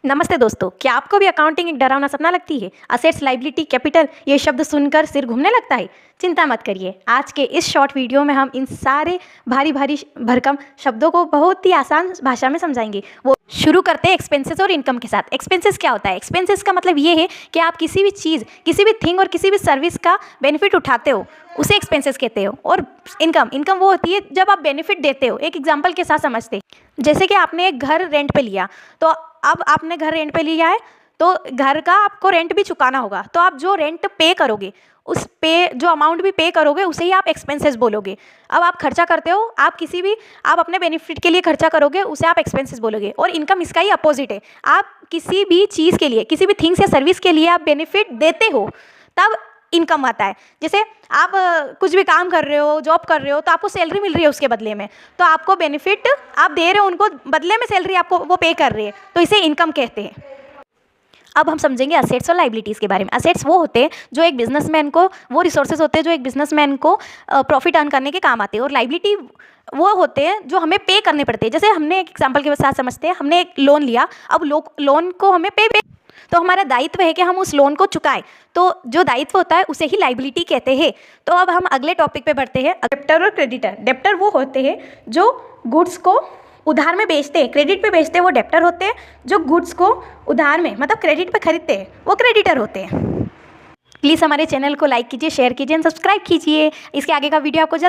नमस्ते दोस्तों, क्या आपको भी अकाउंटिंग एक डरावना सपना लगती है? असेट्स, लायबिलिटी, कैपिटल ये शब्द सुनकर सिर घूमने लगता है? चिंता मत करिए, आज के इस शॉर्ट वीडियो में हम इन सारे भारी भारी भरकम शब्दों को बहुत ही आसान भाषा में समझाएंगे। वो शुरू करते हैं एक्सपेंसेस और इनकम के साथ। एक्सपेंसेस क्या होता है? एक्सपेंसेस का मतलब ये है कि आप किसी भी चीज़, किसी भी थिंग और किसी भी सर्विस का बेनिफिट उठाते हो, उसे एक्सपेंसेस कहते हो। और इनकम वो होती है जब आप बेनिफिट देते हो। एक एग्जांपल के साथ समझते हैं, जैसे कि आपने एक घर रेंट पे लिया, तो अब आपने घर रेंट पे लिया है तो घर का आपको रेंट भी चुकाना होगा। तो आप जो रेंट पे करोगे, उस पे जो अमाउंट भी पे करोगे उसे ही आप एक्सपेंसेस बोलोगे। अब आप खर्चा करते हो, आप अपने बेनिफिट के लिए खर्चा करोगे, उसे आप एक्सपेंसेस बोलोगे। और इनकम इसका ही अपोजिट है। आप किसी भी चीज़ के लिए, किसी भी थिंग्स या सर्विस के लिए आप बेनिफिट देते हो, तब इनकम आता है। जैसे आप कुछ भी काम कर रहे हो, जॉब कर रहे हो, तो आपको सैलरी मिल रही है उसके बदले में, तो आपको बेनिफिट आप दे रहे हो उनको, बदले में सैलरी आपको वो पे कर रही है, तो इसे इनकम कहते हैं। अब हम समझेंगे असेट्स और लायबिलिटीज़ के बारे में। असेट्स वो होते हैं जो एक बिजनेसमैन को, वो रिसोर्सेज होते हैं जो एक बिजनेसमैन को प्रॉफिट अर्न करने के काम आते हैं। और लायबिलिटी वो होते हैं जो हमें पे करने पड़ते हैं। जैसे हमने एक एग्जांपल के साथ समझते हैं, हमने एक लोन लिया, अब लोन को हमें पे तो हमारा दायित्व है कि हम उस लोन को चुकाएं। तो जो दायित्व होता है उसे ही लायबिलिटी कहते हैं। तो अब हम अगले टॉपिक पे बढ़ते हैं, डेप्टर और क्रेडिटर। डेप्टर वो होते हैं जो गुड्स को उधार में बेचते हैं, क्रेडिट पे बेचते हैं, वो डेप्टर होते हैं। जो गुड्स को उधार में मतलब क्रेडिट पे खरीदते हैं, वो क्रेडिटर होते हैं। प्लीज़ हमारे चैनल को लाइक कीजिए, शेयर कीजिए, सब्सक्राइब कीजिए। इसके आगे का वीडियो आपको जल्द